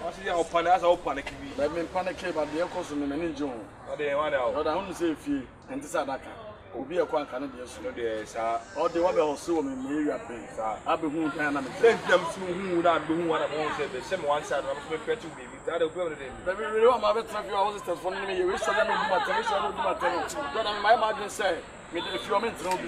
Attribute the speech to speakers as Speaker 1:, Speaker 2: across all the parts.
Speaker 1: What's your panic? I'll panic.
Speaker 2: Let me panic about the echoes in the manager.
Speaker 1: They want out.
Speaker 2: I don't say if you and this Adaka. Will be a quite Canadian.
Speaker 1: Sir.
Speaker 2: Or the one also in the area. I'll be who can them who not do what I won't say. The same one side. I'm going to be that will build it. Let me know my better houses for me. You wish I do my margin say. If you're meant to know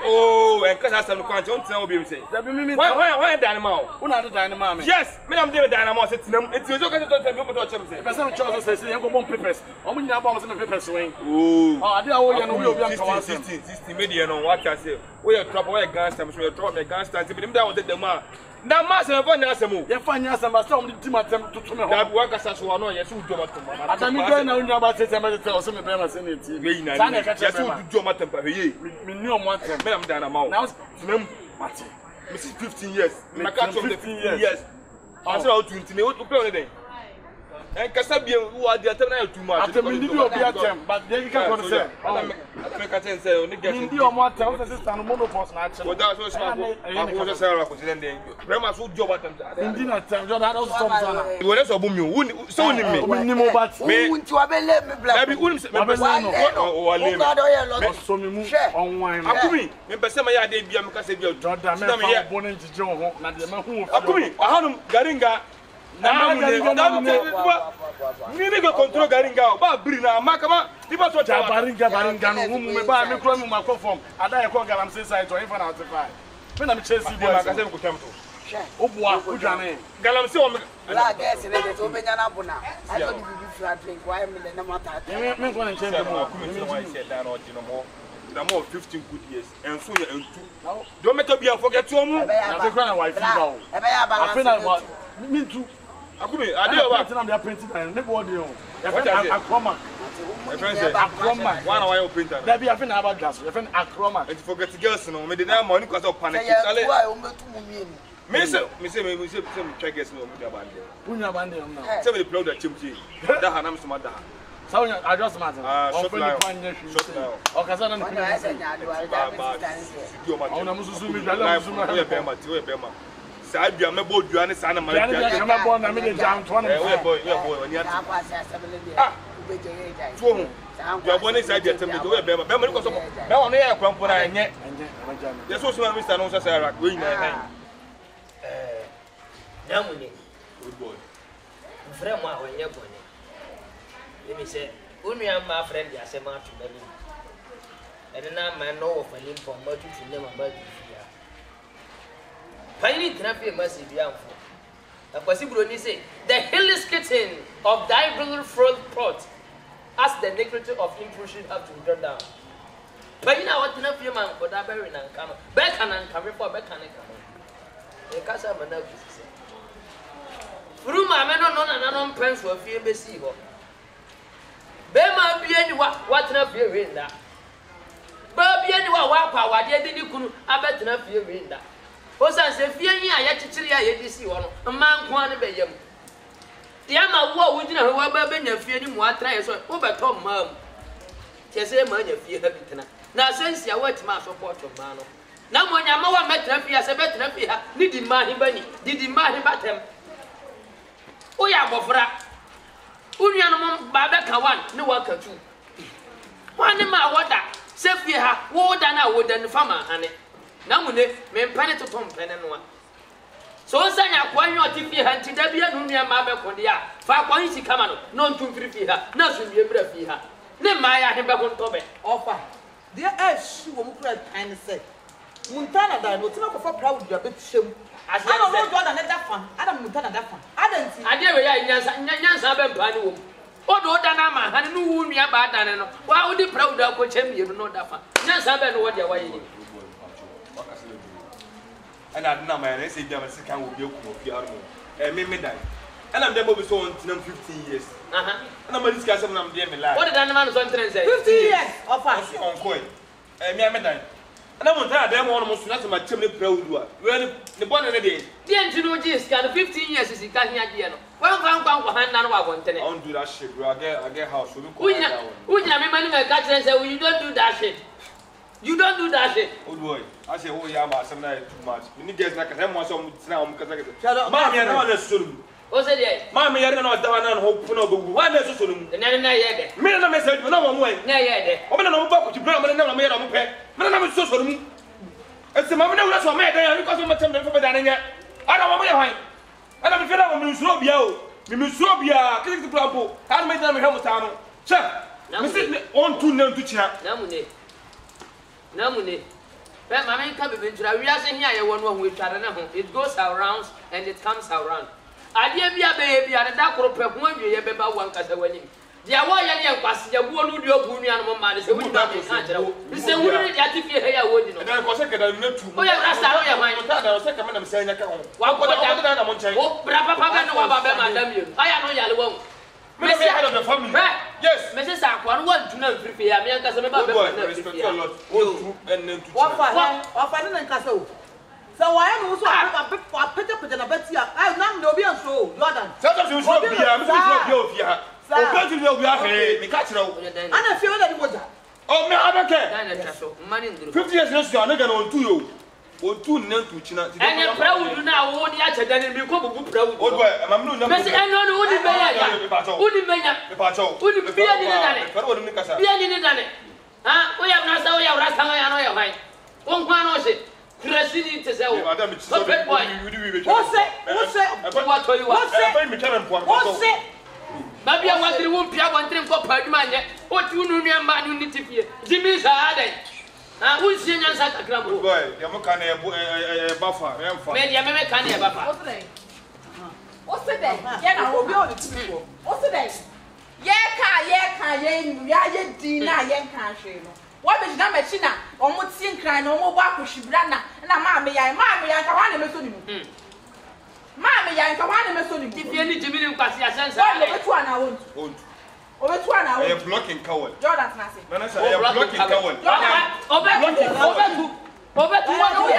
Speaker 1: oh, and because I have no don't tell me. Say, why Dynamo? Who are the Dynamo? Yes, Madam Dynamo. It's okay to tell me what I'm saying. If some Charles says, you have papers. Only now, I'm going to paper swing. Oh, I didn't 60 million on what I say. We are trouble, we are gun stamps, we are trouble, we are gun stamps, but down with the man. Now, Master of one Nasamu, you find us and must tell me to that work as I know, yes, who do what I tell me, I know about it. I'm going to tell some parents in it. I catch you do my temper. We knew one time, Madam Dynamo. Now, Martin, Mrs. 15 years, my catch of 15 years. I saw 20 minutes to play today. And Casabian, who are the attorney too much. After me, you but then you can't say, I can say, only getting you on one time, and monopost natural. Well, that's what I was a Sarah was in the Grandma's good job at them. In dinner time, John had also some. Well, that's a boom, you wouldn't so me. But me to have let me black. Maybe wouldn't say, so me share on wine. I'm coming. Remember, some of your day, because you're born into John, not the man who are coming. I had him, Garinga. Now, we need to control Garinga, but Brina, Macama, he was what Baringa, whom we buy me from my form. And I call Galam says I to even out of five. When I'm chasing you, I can come to. Oh, Ujane. Galam so I guess it is open an abuna. I don't drink why I'm in the matter. I'm going to change the more. The more 15 good years, and soon and two. Don't make a be forget to me. I'm going to wife. I mean, too. I did a printing and never do. Acroma. One hour printer. There be a thing about gas. You're a chroma. And forget the girls, no, made the money because of panic. Miss, some checkers no Punya Band. Somebody plowed that chimney. That Hanam's mother. So I just matter. Shot now. I am a boy, you understand? I'm a born a minute down to one boy. You're born inside your temple to a bear. Now, on air, crumple, and yet, there's also a Mr. Nosa Sarah. We know. Good boy. Friend, when you're born. Let me say, only I'm my friend, yes, a man to Berlin. And then I know of a limb from what you never about. Finally, therapy must be harmful. A possible say the hilly skitting of diagonal front pot as the negative of intrusion have to be done down. But now, what enough your man for that very and come back and come for back and come. The casa of an office. Through my men on another pens for fear be see. There might be any what enough your in that. But be any what power, dear, did you couldn't have better enough your in that. Osan se fie yin a yetitiri a yedisi wo no man ko an be yam de ama wo wo gina ho ba be nya fie ni mu atra ye so wo beto ma mu tie se ma nya fie ha bitena na sense a watima support ma no na mo nya ma wa metra fie se betra fie ha ni di ma he bani di ma he batem o ya bofra unua no mo ba be ka wan ni wa ka tu wan ma woda se fie ha wo da na wo da ni fama hane Namune, men penny to Tom Penanoa. So, Sanya, when you're TV and Tidabia, Nunia Mabe Condia, 5 points come on, non to 3 feet, not to be a breath here. Then Maya Hemba on Tobe, offer. Dear Ash, she won't cry and say, Montana, that was not for proud your bit shame. I don't know God and that fun. I don't Montana that fun. I don't see. I dare Yansa Banu. Although Danama had no me about Dana, why would you proud of Coach Hemi? You know that fun. Yansa Ben, what you're waiting. And I know my say them as can will be a me die. And I'm there so on 15 years. And I'm discussing I'm there. What did that man on 15 years? Of us on coin. Me I die. And I want to tell them almost not my chimney proud. Well, the one of the day. The engine is kind of 15 years is he can't hear. Well, I'm hand now. I want to do that shit, bro. I get house. Who you money my catch and say, well, you don't do that shit. You don't do that shit. Oh boy, I say, oh yeah, but sometimes too much. You need to get like a more some now because I get. Mommy, I know the soul. What's it?
Speaker 2: Mamma, you're not down and hope for no good. Why does it?
Speaker 1: Nene,
Speaker 2: me and I message no one way.
Speaker 1: Nene,
Speaker 2: I'm not about to bring me never made on pay. Man, I'm so sorry. It's the moment that's what made there because of my time for dining yet. I don't want my and I'm feeling I'm Musrobia. Musrobia, click the plumpo. I made them help town. Sir, Mrs. On to none to chat.
Speaker 1: Namune. But my man come into a reason here. One with it goes around and it comes around. I dear be a baby and a dark or one year about one cast away. The Hawaii was the one who do a good animal man is a window. This is a woman that if you hear a word in the second, I'm not too. Oh, yeah, that's how I mind. I was second, I'm saying, what would I have done? I'm on chain. Oh, Brapa, I am no yellow. Mrs. Head of the family. Yes, Mrs. Aquan, one to know if you have me as a member. What finding a castle? So I am also a bit for Peter and a bet here. I am no be so. Jordan. Sometimes you should be here. We catch no. And I feel that it was that. Oh, no, I don't care. 50 years ago, I'm not going to you. Or 2 nil to China. And you're proud now, all the other than you come to proud. Oh, I'm not going to only be ah, we have not so we have Rasta, I know your one knows it. Cressini to say, Madame, it's so bad. What's it? Baby, I want to whoop you one thing for Padman. What you know, your man, you need to fear. Jimmy's a headache. Who's in your Santa Club? Boy, you're a buffer. Maybe I'm a canny buffer. What's the day? Yeah, we'll be on it. What's the day? Yeah, Daina, country. What is that machine? Almost seen crying, no more walk with Shibrana, and a mammy, I want to miss Mammy, I want to miss if you need to be in Passia, I won't. Over 2 hours. I am blocking coward. Jordan's nothing. When I say I am blocking coward. Over to one over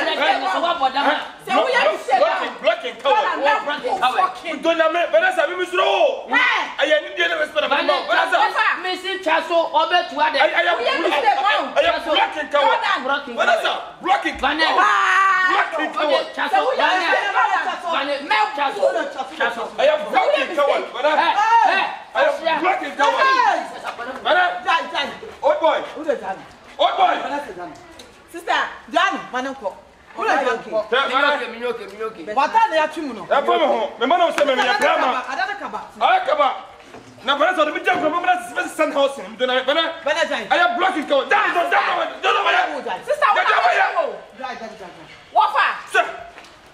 Speaker 1: so we have to say blocking coward. Don't know when I say we must roll. I am Indian respect of my mouth. Missing Chasso over to other. I am blocking coward. What is that? Blocking coward. I am blocking coward. I am blocking coward. Old boy. Sister, Jan, Manako. What are you doing? What are you doing? My mother said, I come up. Now, when I saw the jump from my son's house, I am blocking coward. Sister, what? Sir,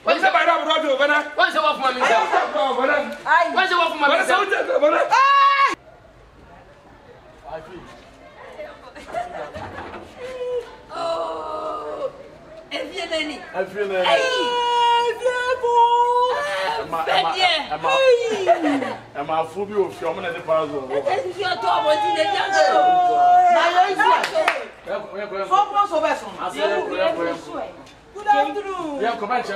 Speaker 1: what's the matter with you? What's the off my what's the off my oh, if you NENE. I feel NENE. Am I full of your money? Good afternoon. Yeah, come on, hey,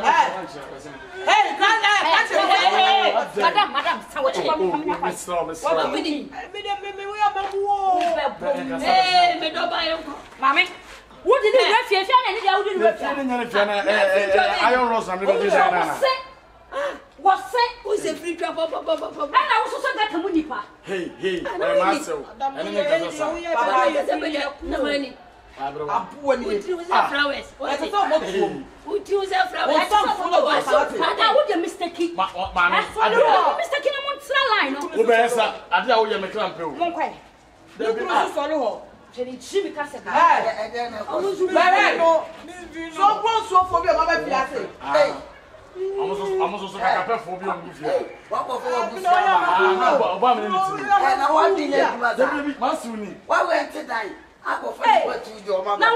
Speaker 1: madam, so what you want me to stop? What we need? Hey, me don't buy you. Mommy, what did you refuse? Iron Rose, I'm going to do what's it? Who's a free trap? And I was also got to Munipa. Hey, I'm also. No money. Flowers. Would you say flowers? I would you mistake? Mr. Line. Ubesa, I know you're making a pill. One quite. The follow. She becomes a so for me, Mama. I'm also a for you. What why went to die? I go find what you do, Mama.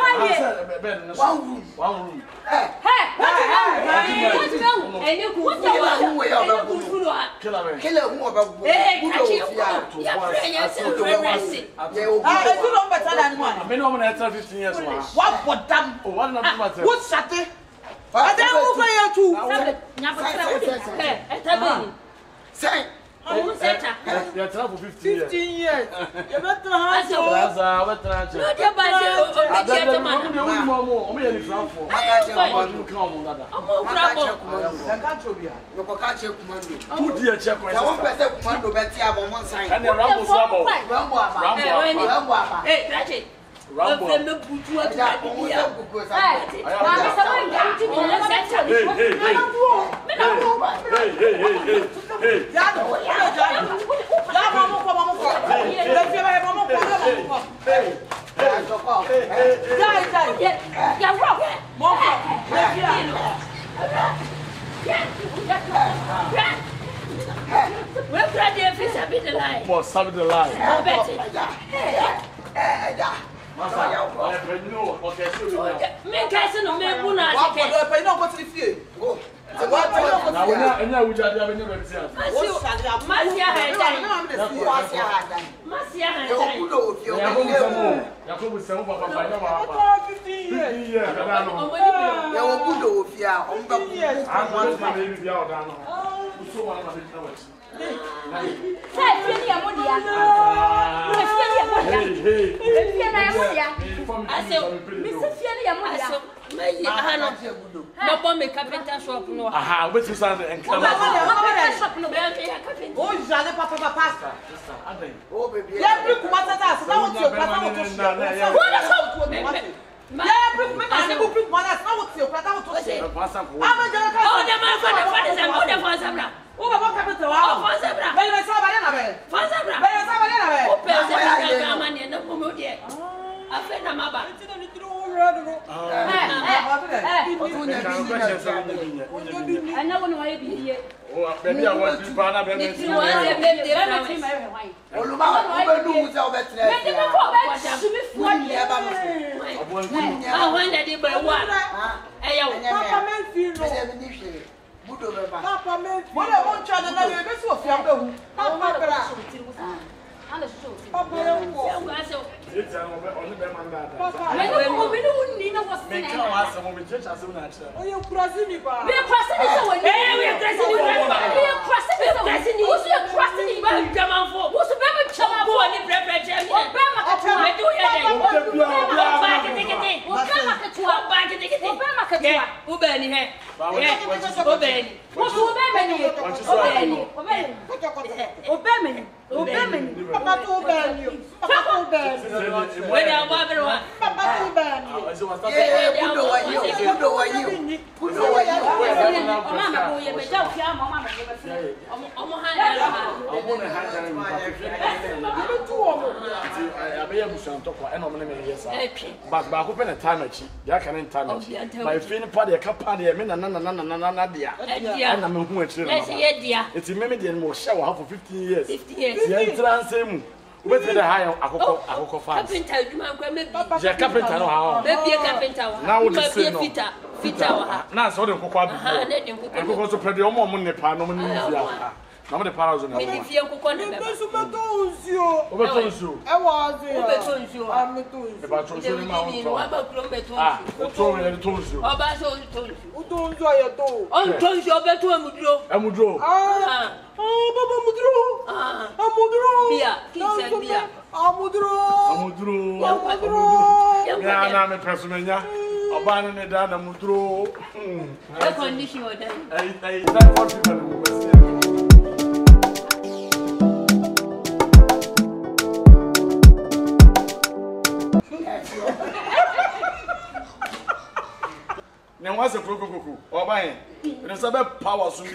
Speaker 1: One room. Hey, hey,
Speaker 2: Yeah, for 15 years.
Speaker 3: 15 years. You better have to.
Speaker 2: That's what I'm saying.
Speaker 4: No, you're bad.
Speaker 2: But I open a time at you. I can't time at you. My feeling party a company, and I'm going to it's a memory and more shower for 15 years. 50 years. The wait the higher Akoko fast. Carpenter, now what is it? Now, so the Coco, and Coco to play the money, Pano, How many powers on the Now, what's a cocoa or buying? It's about power soon.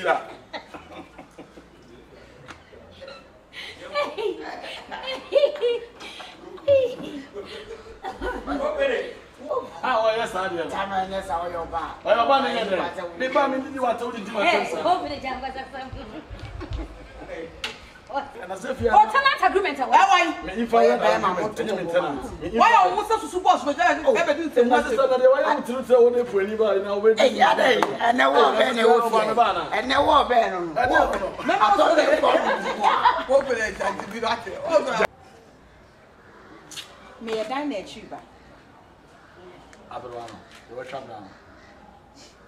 Speaker 2: Ah, yes, I did. Yes, I will buy. I'm buying it. They buy me. You are told to and as if you have an agreement, why? If I am why are we supposed to everything? Why am to tell them for anybody now? And now, and now, may a dine cheaper. Abraham, you were trapped down.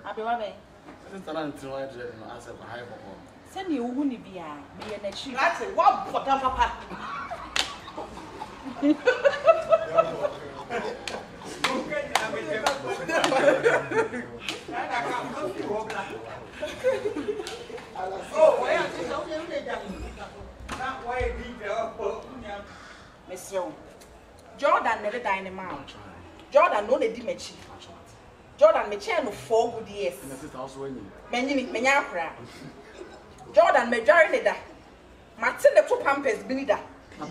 Speaker 2: Abraham, this is an answer for high performance.
Speaker 3: Send you who ni be a nature.
Speaker 4: That's it. What bottom papa? Monsieur Jordan never Daina man. Jordan no need mechi. Jordan me chair no 4 good years. Many akra. Jordan me jari ne da. Martin the 2 pampers bi ni da.
Speaker 5: Bye.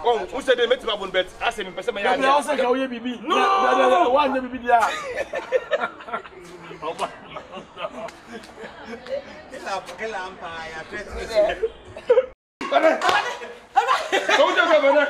Speaker 2: Oh, who said they met my own bet? I said, "Person, my
Speaker 5: I also go here, baby. No, one baby there.
Speaker 2: Don't you go,